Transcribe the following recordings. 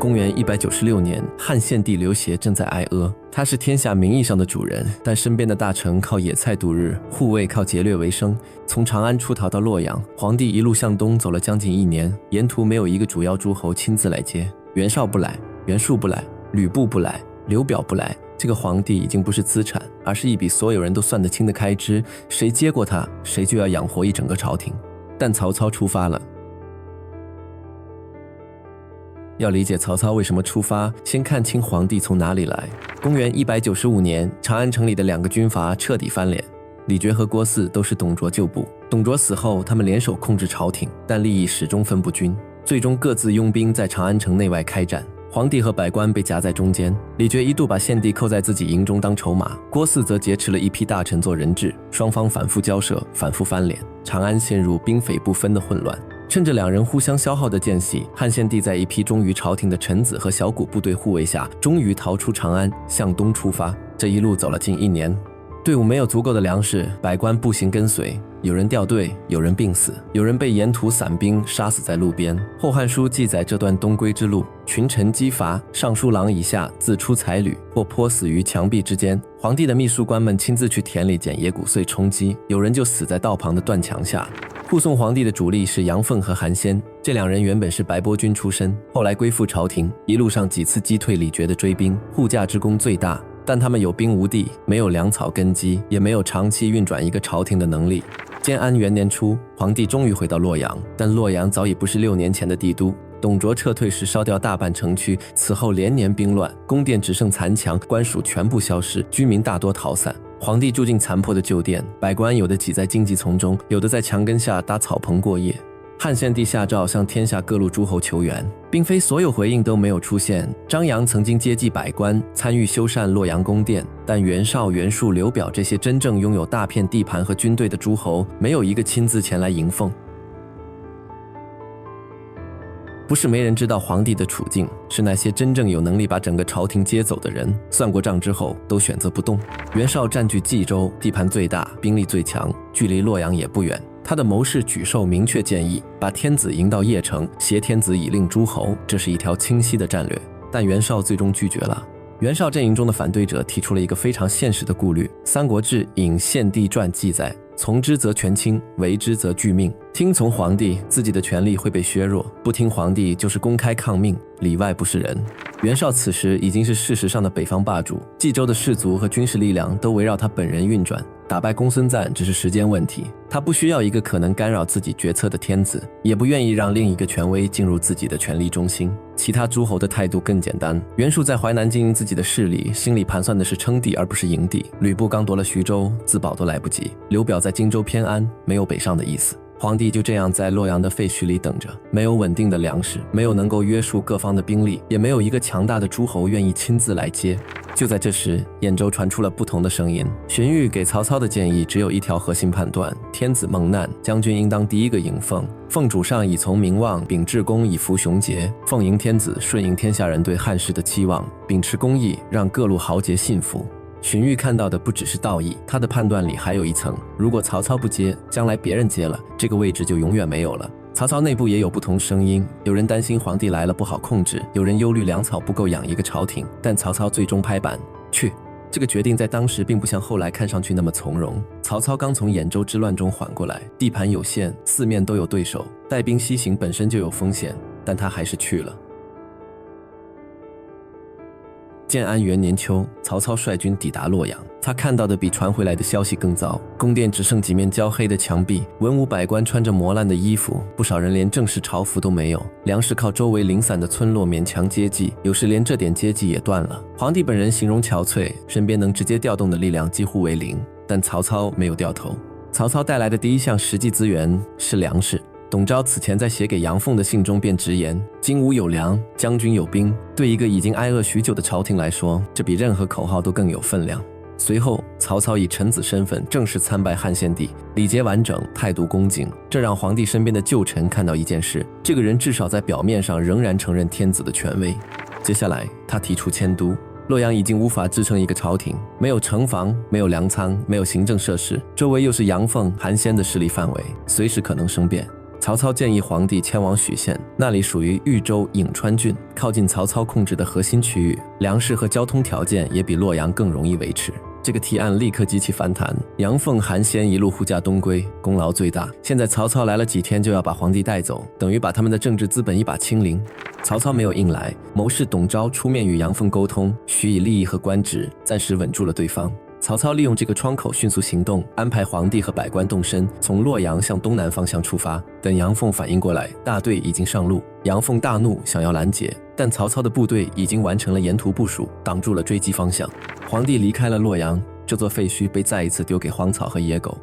公元196年，汉献帝刘协正在挨饿，他是天下名义上的主人，但身边的大臣靠野菜度日，护卫靠劫掠为生。从长安出逃到洛阳，皇帝一路向东走了将近1年，沿途没有一个主要诸侯亲自来接，袁绍不来，袁术不来，吕布不来，刘表不来。这个皇帝已经不是资产，而是一笔所有人都算得清的开支，谁接过他，谁就要养活一整个朝廷。但曹操出发了。要理解曹操为什么出发，先看清皇帝从哪里来。公元195年，长安城里的2个军阀彻底翻脸，李傕和郭汜都是董卓旧部。董卓死后，他们联手控制朝廷，但利益始终分不均，最终各自拥兵在长安城内外开战。皇帝和百官被夹在中间，李傕一度把献帝扣在自己营中当筹码，郭汜则劫持了一批大臣做人质，双方反复交涉，反复翻脸，长安陷入兵匪不分的混乱。趁着2人互相消耗的间隙，汉献帝在一批忠于朝廷的臣子和小股部队护卫下，终于逃出长安，向东出发。这一路走了近1年，队伍没有足够的粮食，百官步行跟随，有人掉队，有人病死，有人被沿途散兵杀死在路边。《后汉书》记载这段东归之路，群臣饥乏，尚书郎以下自出财旅，或颇死于墙壁之间。皇帝的秘书官们亲自去田里捡野谷穗充饥，有人就死在道旁的断墙下。护送皇帝的主力是杨凤和韩先，这2人原本是白波军出身，后来归附朝廷，一路上几次击退李傕的追兵，护驾之功最大。但他们有兵无地，没有粮草根基，也没有长期运转一个朝廷的能力。建安元年初，皇帝终于回到洛阳，但洛阳早已不是6年前的帝都。董卓撤退时烧掉大半城区，此后连年兵乱，宫殿只剩残墙，官署全部消失，居民大多逃散。皇帝住进残破的旧殿，百官有的挤在荆棘丛中，有的在墙根下搭草棚过夜。汉献帝下诏向天下各路诸侯求援，并非所有回应都没有出现。张扬曾经接济百官，参与修缮洛阳宫殿，但袁绍、袁术、刘表这些真正拥有大片地盘和军队的诸侯，没有一个亲自前来迎奉。不是没人知道皇帝的处境，是那些真正有能力把整个朝廷接走的人，算过账之后都选择不动。袁绍占据冀州，地盘最大，兵力最强，距离洛阳也不远。他的谋士沮授明确建议，把天子迎到邺城，挟天子以令诸侯，这是一条清晰的战略。但袁绍最终拒绝了。袁绍阵营中的反对者提出了一个非常现实的顾虑，《三国志·引献帝传》记载，从之则权倾，违之则拒命。听从皇帝，自己的权力会被削弱；不听皇帝，就是公开抗命，里外不是人。袁绍此时已经是事实上的北方霸主，冀州的士族和军事力量都围绕他本人运转，打败公孙瓒只是时间问题。他不需要一个可能干扰自己决策的天子，也不愿意让另一个权威进入自己的权力中心。其他诸侯的态度更简单，袁术在淮南经营自己的势力，心里盘算的是称帝而不是营地。吕布刚夺了徐州，自保都来不及。刘表在荆州偏安，没有北上的意思。皇帝就这样在洛阳的废墟里等着，没有稳定的粮食，没有能够约束各方的兵力，也没有一个强大的诸侯愿意亲自来接。就在这时，兖州传出了不同的声音。荀彧给曹操的建议只有一条核心判断：天子蒙难，将军应当第一个迎奉。奉主上以从名望，秉至公以服雄杰。奉迎天子，顺应天下人对汉室的期望，秉持公义，让各路豪杰信服。荀彧看到的不只是道义，他的判断里还有一层：如果曹操不接，将来别人接了，这个位置就永远没有了。曹操内部也有不同声音，有人担心皇帝来了不好控制，有人忧虑粮草不够养一个朝廷，但曹操最终拍板去。这个决定在当时并不像后来看上去那么从容。曹操刚从兖州之乱中缓过来，地盘有限，四面都有对手，带兵西行本身就有风险，但他还是去了。建安元年秋，曹操率军抵达洛阳，他看到的比传回来的消息更糟。宫殿只剩几面焦黑的墙壁，文武百官穿着磨烂的衣服，不少人连正式朝服都没有。粮食靠周围零散的村落勉强接济，有时连这点接济也断了。皇帝本人形容憔悴，身边能直接调动的力量几乎为零，但曹操没有掉头。曹操带来的第一项实际资源是粮食。董昭此前在写给杨凤的信中便直言：金吾有粮，将军有兵。对一个已经挨饿许久的朝廷来说，这比任何口号都更有分量。随后，曹操以臣子身份正式参拜汉献帝，礼节完整，态度恭敬。这让皇帝身边的旧臣看到一件事：这个人至少在表面上仍然承认天子的权威。接下来，他提出迁都。洛阳已经无法支撑一个朝廷，没有城防，没有粮仓，没有行政设施，周围又是杨凤、韩先的势力范围，随时可能生变。曹操建议皇帝迁往许县，那里属于豫州颍川郡，靠近曹操控制的核心区域，粮食和交通条件也比洛阳更容易维持。这个提案立刻激起反弹，杨奉、韩先一路护驾东归，功劳最大。现在曹操来了几天就要把皇帝带走，等于把他们的政治资本一把清零。曹操没有硬来，谋士董昭出面与杨奉沟通，许以利益和官职，暂时稳住了对方。曹操利用这个窗口迅速行动，安排皇帝和百官动身，从洛阳向东南方向出发。等杨奉反应过来，大队已经上路。杨奉大怒，想要拦截，但曹操的部队已经完成了沿途部署，挡住了追击方向。皇帝离开了洛阳，这座废墟被再一次丢给荒草和野狗。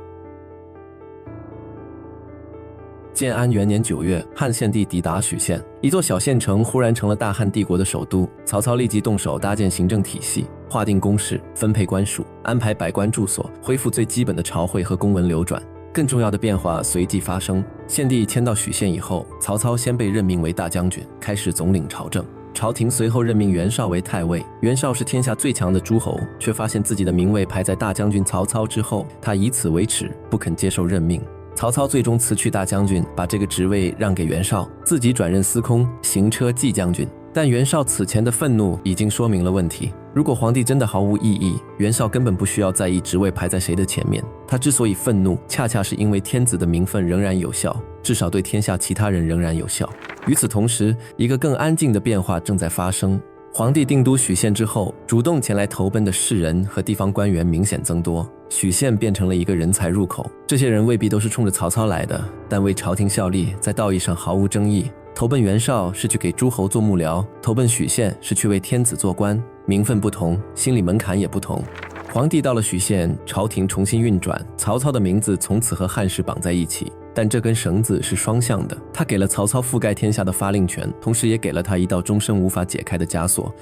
建安元年9月，汉献帝抵达许县，一座小县城忽然成了大汉帝国的首都。曹操立即动手搭建行政体系，划定公事，分配官属，安排百官住所，恢复最基本的朝会和公文流转。更重要的变化随即发生。献帝迁到许县以后，曹操先被任命为大将军，开始总领朝政。朝廷随后任命袁绍为太尉。袁绍是天下最强的诸侯，却发现自己的名位排在大将军曹操之后，他以此为耻，不肯接受任命。曹操最终辞去大将军，把这个职位让给袁绍，自己转任司空、行车骑将军。但袁绍此前的愤怒已经说明了问题。如果皇帝真的毫无异议，袁绍根本不需要在意职位排在谁的前面。他之所以愤怒，恰恰是因为天子的名分仍然有效，至少对天下其他人仍然有效。与此同时，一个更安静的变化正在发生。皇帝定都许县之后，主动前来投奔的士人和地方官员明显增多，许县变成了一个人才入口。这些人未必都是冲着曹操来的，但为朝廷效力，在道义上毫无争议。投奔袁绍是去给诸侯做幕僚，投奔许县是去为天子做官，名分不同，心理门槛也不同。皇帝到了许县，朝廷重新运转，曹操的名字从此和汉室绑在一起。但这根绳子是双向的，他给了曹操覆盖天下的发令权，同时也给了他一道终身无法解开的枷锁。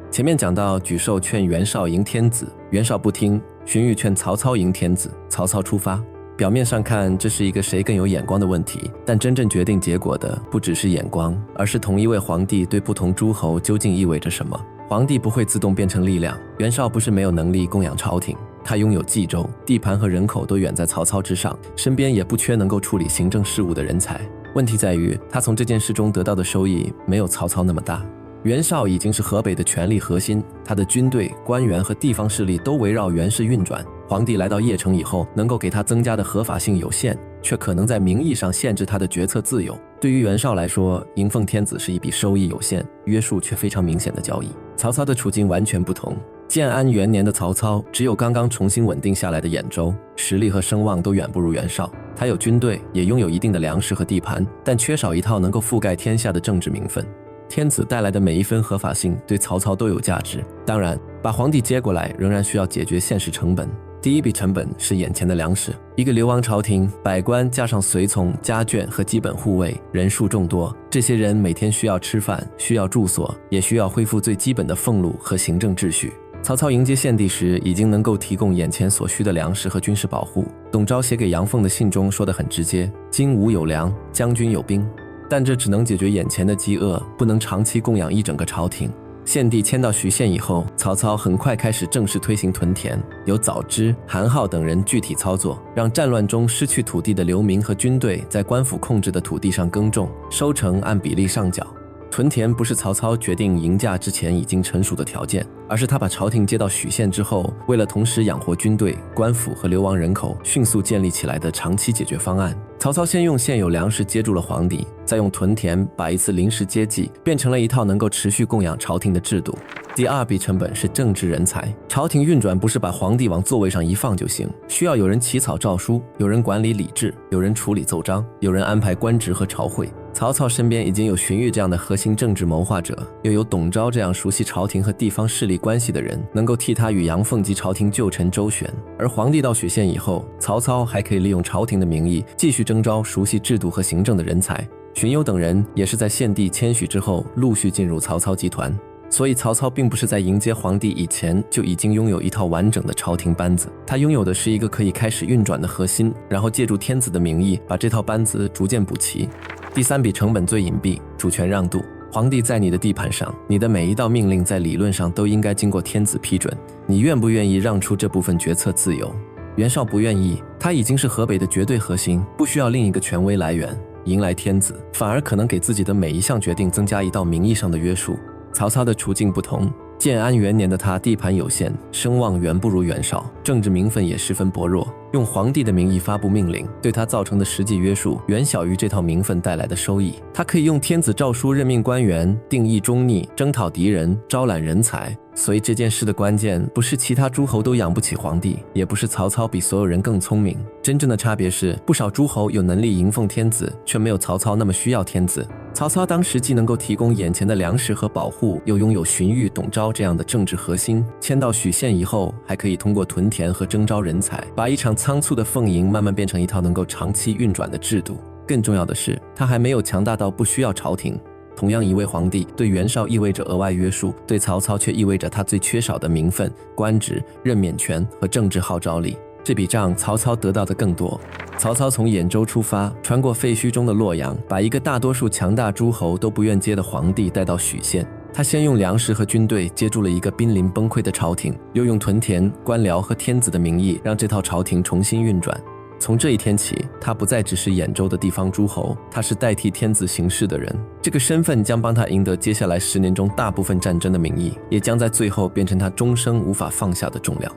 前面讲到沮授劝袁绍迎天子，袁绍不听，荀彧劝曹操迎天子，曹操出发。表面上看这是一个谁更有眼光的问题，但真正决定结果的不只是眼光，而是同一位皇帝对不同诸侯究竟意味着什么。皇帝不会自动变成力量，袁绍不是没有能力供养朝廷，他拥有冀州，地盘和人口都远在曹操之上，身边也不缺能够处理行政事务的人才。问题在于他从这件事中得到的收益没有曹操那么大。袁绍已经是河北的权力核心，他的军队、官员和地方势力都围绕袁氏运转。皇帝来到邺城以后，能够给他增加的合法性有限，却可能在名义上限制他的决策自由。对于袁绍来说，迎奉天子是一笔收益有限、约束却非常明显的交易。曹操的处境完全不同。建安元年的曹操只有刚刚重新稳定下来的兖州，实力和声望都远不如袁绍。他有军队，也拥有一定的粮食和地盘，但缺少一套能够覆盖天下的政治名分。天子带来的每一分合法性对曹操都有价值，当然把皇帝接过来仍然需要解决现实成本。第一笔成本是眼前的粮食，一个流亡朝廷，百官加上随从、家眷和基本护卫，人数众多，这些人每天需要吃饭，需要住所，也需要恢复最基本的俸禄和行政秩序。曹操迎接献帝时，已经能够提供眼前所需的粮食和军事保护。董昭写给杨奉的信中说得很直接：今吾有粮，将军有兵。但这只能解决眼前的饥饿，不能长期供养一整个朝廷。献帝迁到许县以后，曹操很快开始正式推行屯田，由早知、韩浩等人具体操作，让战乱中失去土地的流民和军队在官府控制的土地上耕种，收成按比例上缴。屯田不是曹操决定迎驾之前已经成熟的条件，而是他把朝廷接到许县之后，为了同时养活军队、官府和流亡人口，迅速建立起来的长期解决方案。曹操先用现有粮食接住了皇帝，再用屯田把一次临时接济变成了一套能够持续供养朝廷的制度。第二笔成本是政治人才，朝廷运转不是把皇帝往座位上一放就行，需要有人起草诏书，有人管理礼制，有人处理奏章，有人安排官职和朝会。曹操身边已经有荀彧这样的核心政治谋划者，又有董昭这样熟悉朝廷和地方势力关系的人，能够替他与杨奉及朝廷旧臣周旋。而皇帝到许县以后，曹操还可以利用朝廷的名义继续征召熟悉制度和行政的人才。荀攸等人也是在献帝迁许之后陆续进入曹操集团。所以曹操并不是在迎接皇帝以前就已经拥有一套完整的朝廷班子，他拥有的是一个可以开始运转的核心，然后借助天子的名义把这套班子逐渐补齐。第三笔成本最隐蔽，主权让渡。皇帝在你的地盘上，你的每一道命令在理论上都应该经过天子批准，你愿不愿意让出这部分决策自由？袁绍不愿意，他已经是河北的绝对核心，不需要另一个权威来源。迎来天子，反而可能给自己的每一项决定增加一道名义上的约束。曹操的处境不同，建安元年的他地盘有限，声望远不如袁绍，政治名分也十分薄弱，用皇帝的名义发布命令，对他造成的实际约束远小于这套名分带来的收益。他可以用天子诏书任命官员，定义忠逆，征讨敌人，招揽人才。所以这件事的关键不是其他诸侯都养不起皇帝，也不是曹操比所有人更聪明，真正的差别是不少诸侯有能力迎奉天子，却没有曹操那么需要天子。曹操当时既能够提供眼前的粮食和保护，又拥有荀彧、董昭这样的政治核心。迁到许县以后，还可以通过屯田和征召人才，把一场仓促的奉迎慢慢变成一套能够长期运转的制度。更重要的是，他还没有强大到不需要朝廷。同样一位皇帝对袁绍意味着额外约束，对曹操却意味着他最缺少的名分、官职、任免权和政治号召力。这笔账曹操得到的更多。曹操从兖州出发，穿过废墟中的洛阳，把一个大多数强大诸侯都不愿接的皇帝带到许县。他先用粮食和军队接住了一个濒临崩溃的朝廷，又用屯田、官僚和天子的名义让这套朝廷重新运转。从这一天起，他不再只是兖州的地方诸侯，他是代替天子行事的人。这个身份将帮他赢得接下来10年中大部分战争的名义，也将在最后变成他终生无法放下的重量。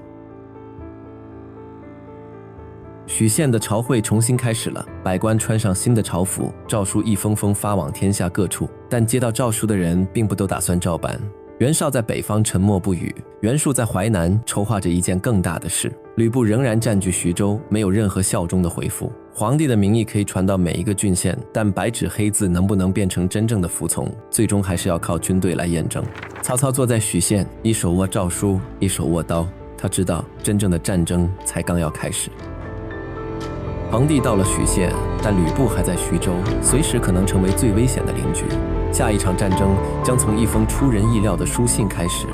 许县的朝会重新开始了，百官穿上新的朝服，诏书一封封发往天下各处，但接到诏书的人并不都打算照办。袁绍在北方沉默不语，袁术在淮南筹划着一件更大的事。吕布仍然占据徐州，没有任何效忠的回复。皇帝的名义可以传到每一个郡县，但白纸黑字能不能变成真正的服从，最终还是要靠军队来验证。曹操坐在许县，一手握诏书，一手握刀，他知道真正的战争才刚要开始。皇帝到了许县，但吕布还在徐州，随时可能成为最危险的邻居。下一场战争将从一封出人意料的书信开始。